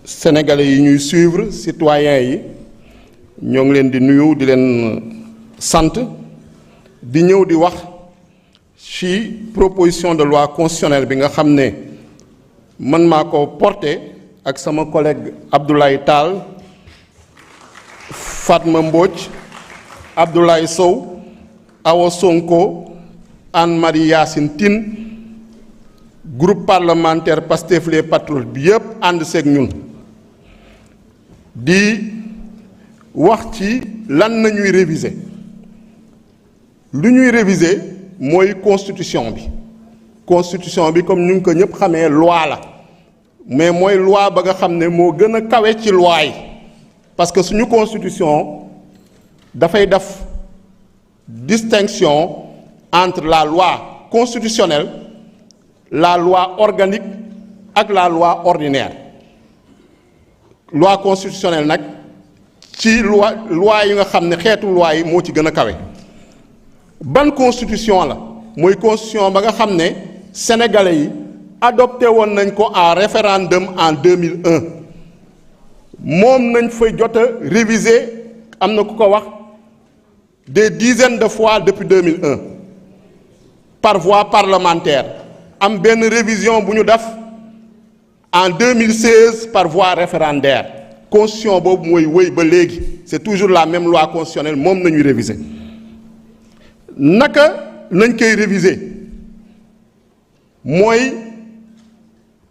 sénégalais yi ñuy suivre citoyens yi ñoo ngi leen di nuyu di leen sant di ñëw di wax ci proposition de loi constitutionnelle bi nga xam ne man maa ko porté ak sama collègue Abdoulaye Tall, Fatma Mbodj, Abdoulaye Sow, Awa Sonko, Anne-Marie Yacine Tine, groupe parlementaire Pastef les Patriotes bi yëpp ànd seeg ñun di wax ci lan nañuy réviser lu ñuy réviser mooy constitution bi comme ñu ngi ko ñëpp xamee loi la mais mooy loi ba nga xam ne moo gën a kawe ci loi yi parce que suñu constitution dafay def distinction entre la loi constitutionnelle, la loi organique ak la loi ordinaire. Loi constitutionnelle nag ci loi yi nga xam ne xeetu loi yi moo ci gën a kawe. Ban constitution la mooy constitution ba nga xam ne sénégalais yi adopté woon nañ ko en référendum en 2001 moom nañ fay jot a réviser am na ku ko wax des dizaines de fois depuis 2001 par voie parlementaire am benn révision bu ñu def en 2016 par voie référendaire constitution boobu mooy wéy ba léegi c'est toujours la même loi constitutionnelle moom nañuy réviser naka nañ koy réviser mooy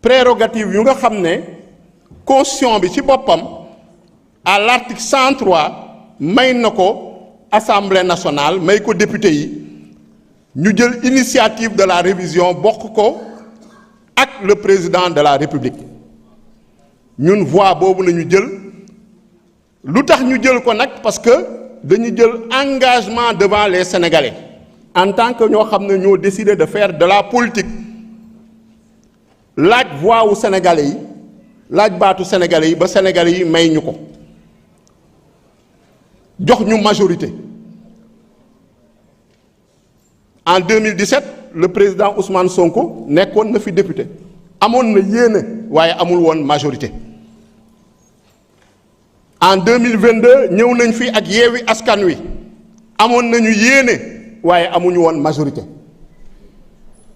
prérogative yu nga xam ne constitution bi ci boppam à l'article 103 may na ko Assemblée nationale may ko député yi ñu jël initiative de la révision bokk ko ak le président de la République ñun voix boobu la ñu jël lu tax ñu jël ko nag parce que dañu jël engagement devant les Sénégalais en tant que ñoo xam ne ñoo décidé de faire de la politique laaj voix wu Sénégalais yi laaj baatu Sénégalais yi ba Sénégalais yi may ñu ko jox ñu majorité. En 2017 le président Ousmane Sonko nekkoon na fi député amoon na yéene waaye amul woon majorité. En 2022 ñëw nañ fi ak Yewwi Askan Wi amoon nañu yéene waaye amuñu woon majorité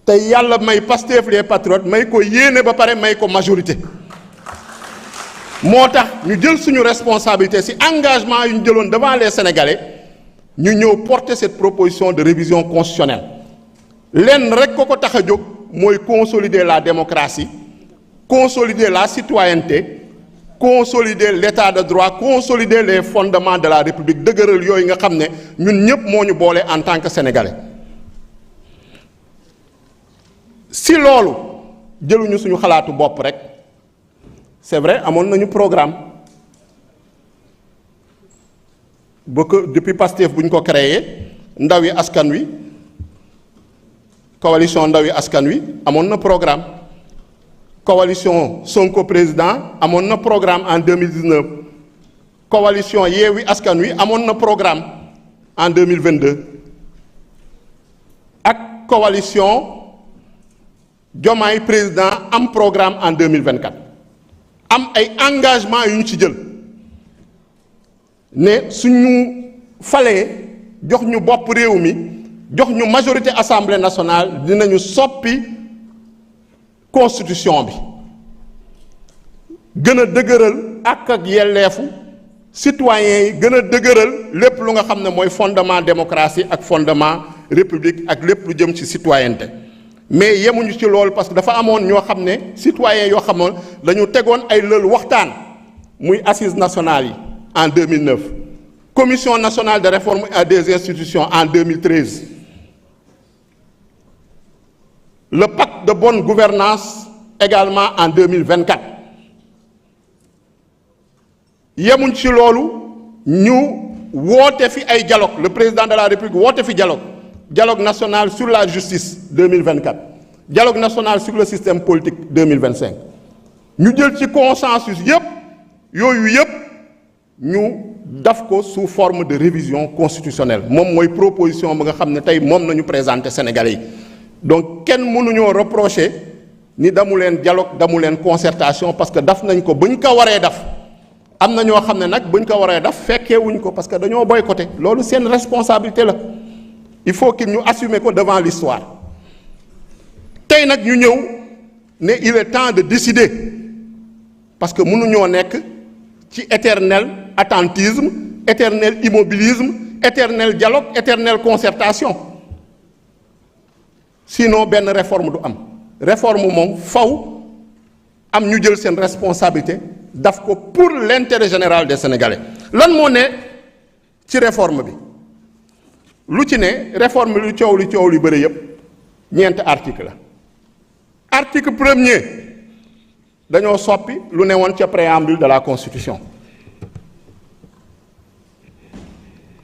tey yàlla may Pastef les Patriotes may ko yéene ba pare may ko majorité moo tax ñu jël suñu responsabilité ci engagement yu ñu jëloon devant les Sénégalais ñu ñëw porter cette proposition de révision constitutionnelle lenn rek ko tax a jóg mooy consolider la démocratie consolider la citoyenneté consolider l'état de droit consolider les fondements de la République dëgëral yooyu nga xam ne ñun ñëpp moo ñu boole en tant que sénégalais si loolu jëluñu suñu xalaatu bopp rek c'est vrai amoon nañu programme ba que depuis Pastef bu ñu ko créé Ndawi Askan Wi coalition Ndawi Askan Wi amoon na programme coalition Sonko président amoon na programme en 2019 coalition Yewwi Askan Wi amoon na programme en 2022 ak coalition Diomaye président am programme en 2024 am ay engagement yu ñu ci jël ne suñu falee jox ñu bopp réew mi jox ñu majorité assemblée nationale dinañu soppi constitution bi gën a dëgëral ak yelleefu citoyens yi gën a dëgëral lépp lu nga xam ne mooy fondement démocratie ak fondement république ak lépp lu jëm ci citoyenneté mais yemuñu ci loolu parce que dafa amoon ñoo xam ne citoyens yoo xamoon dañu tegoon ay lël waxtaan muy assises nationales yi en 2009 commission nationale de réforme des institutions en 2013 le pacte de bonne gouvernance également en 2024 yemuñ ci loolu ñu woote fi ay dialogue le président de la République woote fi dialogue national sur la justice 2024 dialogue national sur le système politique 2025 ñu jël ci consensus yooyu yëpp ñu daf ko sous forme de révision constitutionnelle moom mooy proposition ba nga xam ne tey moom nañu présenter Sénégalais yi donc kenn mënuñoo reprocher ni damu leen dialogue damu leen concertation parce que daf nañ ko buñ ko waree def am na ñoo xam ne nag buñ ko waree def fekkee wuñ ko parce que dañoo boycotté loolu seen responsabilité la il faut que ñu assumer ko devant l'histoire tey nag ñu ñëw ne il est temps de décider parce que mënuñoo nekk ci éternel attentisme éternel immobilisme éternel dialogue éternelle concertation sinon benn réforme du am réforme moom faw am ñu jël seen responsabilité daf ko pour l'intérêt général des Sénégalais lan moo ne ci réforme bi lu ci ne réforme lu coow lu bëri yépp ñeenti article la article premier dañoo soppi lu ne woon ca préambule de la constitution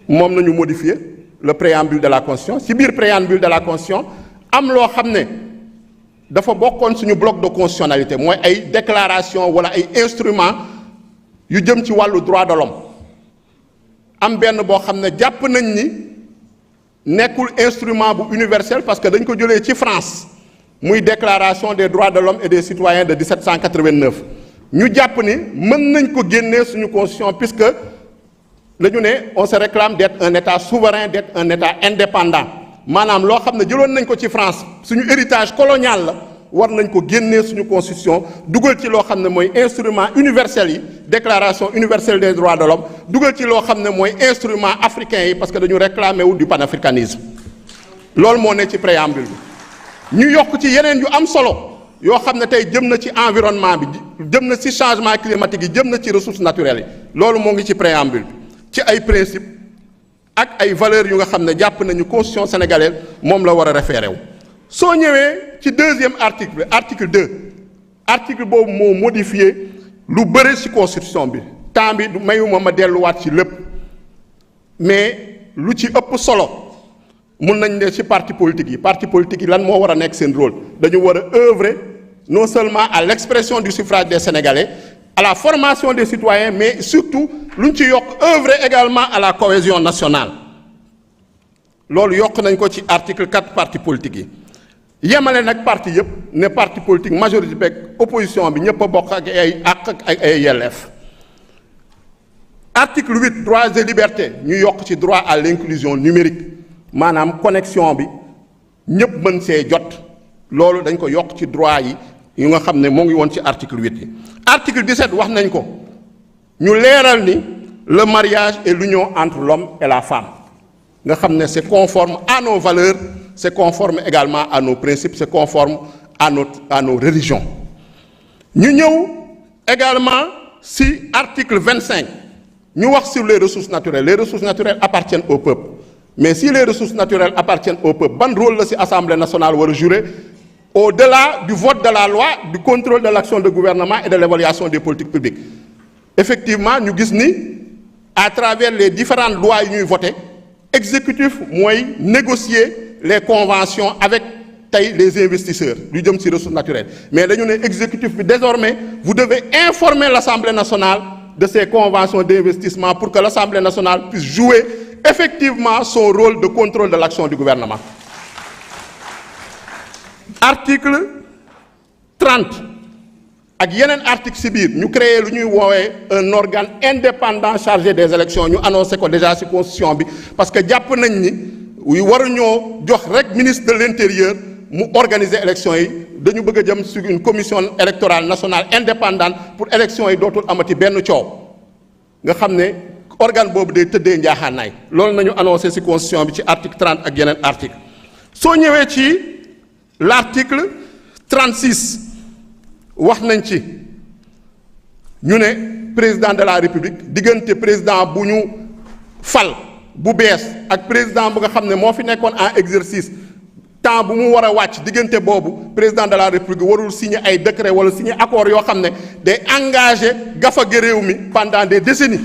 moom nañu modifier le préambule de la constitution ci biir préambule de la constitution am loo xam ne dafa bokkoon suñu bloc de constitutionnalité mooy ay déclaration wala ay instruments yu jëm ci wàllu droit de l'homme am benn boo xam ne jàpp nañ ni nekkul instrument bu universel parce que dañ ko jëlee ci France muy déclaration des droits de l'homme et des citoyens de 1789 ñu jàpp ni mën nañ ko génnee suñu constitution puisque la ñu ne on se réclame d'être un état souverain d'être un état indépendant maanaam loo xam ne jëloon nañ ko ci France suñu héritage colonial la war nañ ko génnee suñu constitution dugal ci loo xam ne mooy instrument universel yi déclaration universelle des droits de l'homme dugal ci loo xam ne mooy instrument africain yi parce que dañu réclamer wu du panafricanisme loolu moo ne ci préambule bi ñu yokk ci yeneen yu am solo yoo xam ne tey jëm na ci environnement bi jëm na ci changement climatique yi jëm na ci ressources naturelles yi loolu moo ngi ci préambule bi ci ay principes ak ay valeurs yu nga xam ne jàpp nañu constitution sénégalaise moom la war a référé wu soo ñëwee ci deuxième article bi article 2 article boobu moo modifié lu bëri ci constitution bi temps bi mayuma ma delluwaat ci lépp mais lu ci ëpp solo mun nañ ne ci parti politique yi lan moo war a nekk seen rôle dañu war a œuvrer non seulement à l'expression du suffrage des Sénégalais à la formation des citoyens mais surtout lu ñu ci yokk œuvrer également à la cohésion nationale loolu yokk nañ ko ci article 4 parti politique yi yemale nag parti yëpp ne parti politique majorité beeg opposition bi ñëpp a bokk ak ay àq ak ay yelleef article 8 droits et libertés ñu yokk ci droit à l'inclusion numérique maanaam connexion bi ñëpp mën see jot loolu dañ ko yokk ci droit yi yu nga xam ne moo ngi woon ci article 8 yi article 17 wax nañ ko ñu leeral ni le mariage est l'union entre l'homme et la femme nga xam ne c'est conforme à nos valeurs c'est conforme également à nos principes c'est conforme à nos religions ñu ñëw également si article 25 ñu wax sur les ressources naturelles appartiennent au peuple mais si les ressources naturelles appartiennent au peuple ban rôle la ci Assemblée nationale war a jouer au-delà du vote de la loi du contrôle de l'action de gouvernement et de l'évaluation des politiques publiques effectivement ñu gis ni à travers les différentes lois yu ñuy voter exécutif mooy négocier les conventions avec tey les investisseurs lu jëm ci ressources naturelles mais dañu ne exécutif bi désormais vous devez informer l'Assemblée nationale de ces conventions d'investissement pour que l'Assemblée nationale puisse jouer effectivement son rôle de contrôle de l'action du gouvernement. Article 30 ak yeneen article ci biir ñu créer lu ñuy woowee un organe indépendant chargé des élections ñu annoncé ko déjà ci constitution bi parce que jàpp nañ ni waruñoo jox rek ministre de l'intérieur mu organiser élections yi dañu bëgg a jëm sur une commission électorale nationale indépendante pour élections yi dootul amati benn coow nga xam ne organe boobu day tëddee njaaxaanaay loolu nañu annoncé ci constitution bi ci article 30 ak yeneen article soo ñëwee ci l'article 36 wax nañ ci ñu ne président de la république diggante président bu ñu fal bu bees ak président bu nga xam ne moo fi nekkoon en exercice temps bu mu war a wàcc diggante boobu président de la république warul signer ay décret wala signer accord yoo xam ne day engagé gafage réew mi pendant des décennies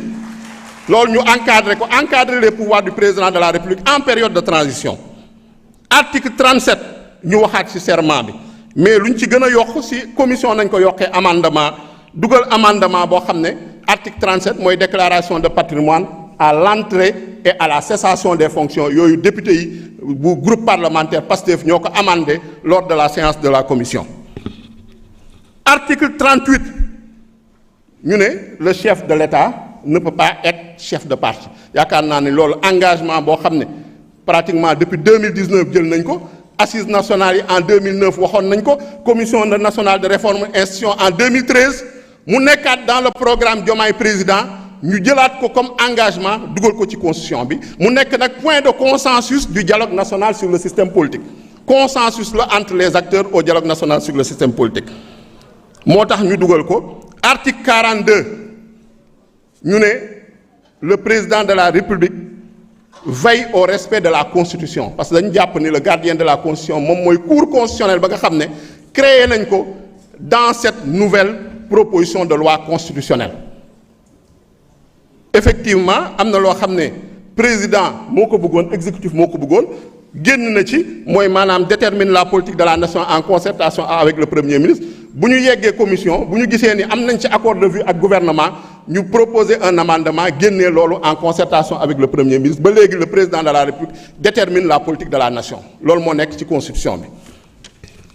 loolu ñu encadrer les pouvoirs du président de la république en période de transition article 37 ñu waxaat ci serment bi mais lu ñu ci gën a yokk ci commission nañ ko yokkee amendement dugal amendement boo xam ne article 37 mooy déclaration de patrimoine à l'entrée et à la cessation des fonctions yooyu député yi bu groupe parlementaire PASTEF ñoo ko amendé lors de la séance de la commission article 38 ñu ne le chef de l'État ne peut pas être chef de parti yaakaar naa ne loolu engagement boo xam ne pratiquement depuis 2019 jël nañ ko assises nationales yi en 2009 waxoon nañ ko commission nationale de réforme institution en 2013 mu nekkaat dans le programme Diomaye président ñu jëlaat ko comme engagement dugal ko ci constitution bi mu nekk nag point de consensus du dialogue national sur le système politique consensus la entre les acteurs au dialogue national sur le système politique moo tax ñu dugal ko article 42 ñu ne le président de la République veille au respect de la constitution parce que dañu jàpp ni le gardien de la constitution moom mooy cour constitutionnelle ba nga xam ne créé nañ ko dans cette nouvelle proposition de loi constitutionnelle effectivement am na loo xam ne président moo ko bëggoon exécutif moo ko bëggoon génn na ci mooy maanaam détermine la politique de la nation en concertation avec le premier ministre bu ñu yeggee commission bu ñu gisee ni am nañ ci accord de vue ak gouvernement ñu proposer un amendement génnee loolu en concertation avec le premier ministre ba léegi le président de la république détermine la politique de la nation loolu moo nekk ci constitution bi.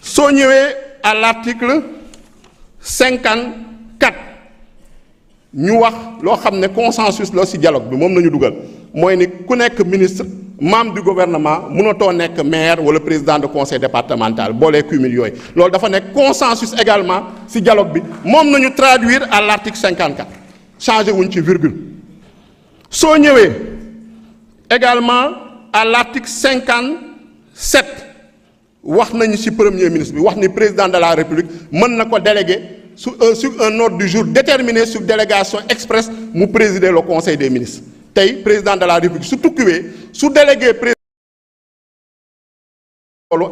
soo ñëwee à l'article 54 ñu wax loo xam ne consensus la ci dialogue bi moom nañu dugal mooy ni ku nekk ministre membre du gouvernement mënatoo nekk maire wala président de conseil départemental boolee cumul yooyu loolu dafa nekk consensus également ci dialogue bi moom nañu traduire à l'article 54 changé wuñ ci virgule. soo ñëwee également à l'article 57 wax nañu ci premier ministre bi wax ni président de la république mën na ko déléguer sur un ordre du jour déterminé sur délégation express mu présider le conseil des ministres tey président de la république su tukkiwee su délégué président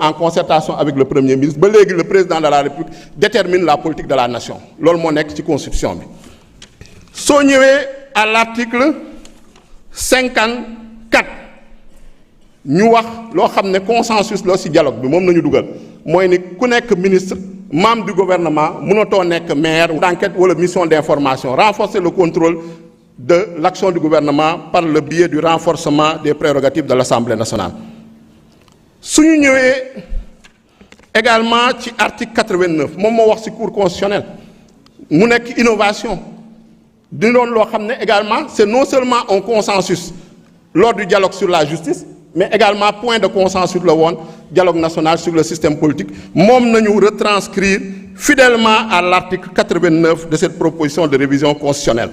en concertation avec le premier ministre ba léegi le président de la république détermine la politique de la nation loolu moo nekk ci constitution bi. soo ñëwee à l'article 54 ñu wax loo xam ne consensus la ci dialogue bi moom nañu dugal mooy ni ku nekk ministre membre du gouvernement mënatoo nekk maire d'enquête wala mission d'information renforcer le contrôle de l'action du gouvernement par le biais du renforcement des prérogatives de l'Assemblée nationale. su ñu ñëwee également ci article 89 moom moo wax ci cour constitutionnelle mu nekk innovation di doon loo xam ne également c'est non seulement un consensus lors du dialogue sur la justice mais également point de consensus la woon dialogue national sur le système politique moom nañu retranscrire fidèlement à l'article 89 de cette proposition de révision constitutionnelle.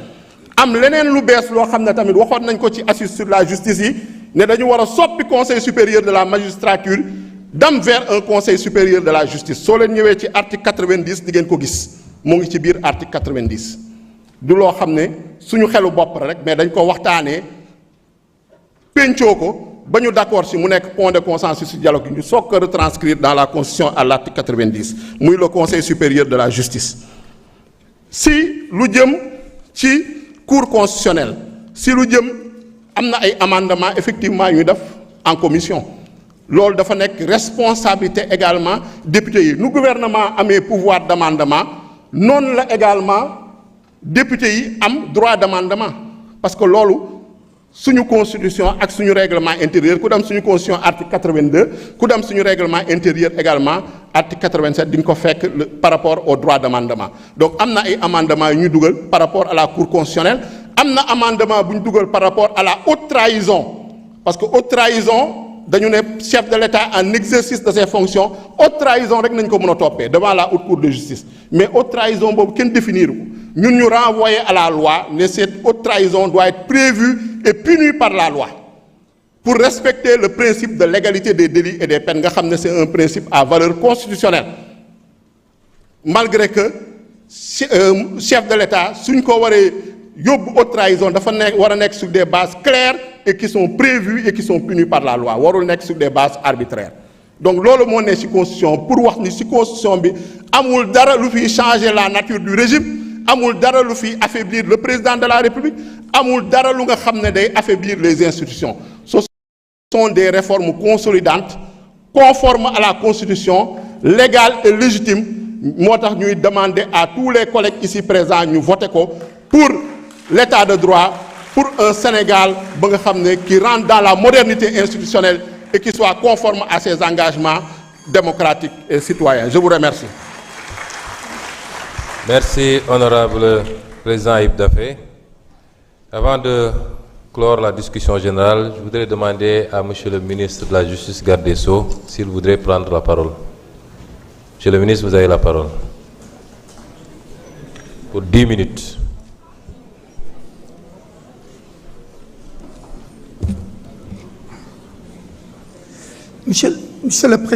am leneen lu bees loo xam ne tamit waxoon nañ ko ci assises sur la justice yi ne dañu war a soppi conseil supérieur de la magistrature dem vers un conseil supérieur de la justice soo leen ñëwee ci article 90 di ngeen ko gis mu ngi ci biir article 90 du loo xam ne suñu xelu bopp rek mais dañ ko waxtaanee pencoo ko ba ñu d'accord si mu nekk point de consensus ci dialogue ñu soog ko retranscrire dans la constitution à l'article 90 muy le conseil supérieur de la justice. si lu jëm ci cour constitutionnelle si lu jëm am na ay amendements effectivement ñu def en commission loolu dafa nekk responsabilité également député yi nu gouvernement amee pouvoir d'amendement noonu la également député yi am droit d'amendement parce que loolu suñu constitution ak suñu règlement intérieur ku dem suñu constitution article 82 ku dem suñu règlement intérieur également article 87 di nga ko fekk par rapport au droit d'amendement donc am na ay amendements yu ñu dugal par rapport à la cour constitutionnelle am na amendement bu ñu dugal par rapport à la haute trahison parce que haute trahison dañu ne chef de l'État en exercice de ses fonctions haute trahison rek nañ ko mën a toppee devant la haute cour de justice mais haute trahison boobu kenn définir ko ñun ñu renvoyer à la loi ne cette haute trahison doit être prévue et punie par la loi pour respecter le principe de l'égalité des délits et des peines nga xam ne c'est un principe à valeur constitutionnelle malgré que chef de l'État suñ ko waree yóbbu haute trahison dafa nekk war a nekk sur des bases claires et qui sont prévues et qui sont punies par la loi warul nekk sur des bases arbitraires donc loolu moo ne ci constitution pour wax ni ci constitution bi amul dara lu fiy changer la nature du régime amul dara lu fiy affaiblir le président de la République amul dara lu nga xam ne day affaiblir les institutions ce sont des réformes consolidantes conformes à la constitution légales et légitimes moo tax ñuy demander à tous les collègues ici présents ñu voter ko pour l'état de droit pour un Sénégal ba nga xam ne qui rentre dans la modernité institutionnelle et qui soit conforme à ses engagements démocratiques et citoyens. Je vous remercie. Merci, honorable président Yves Daffé. Avant de clore la discussion générale, je voudrais demander à monsieur le ministre de la Justice, garde des Sceaux, s'il voudrait prendre la parole. Monsieur le ministre, vous avez la parole. Pour 10 minutes. Monsieur le Président.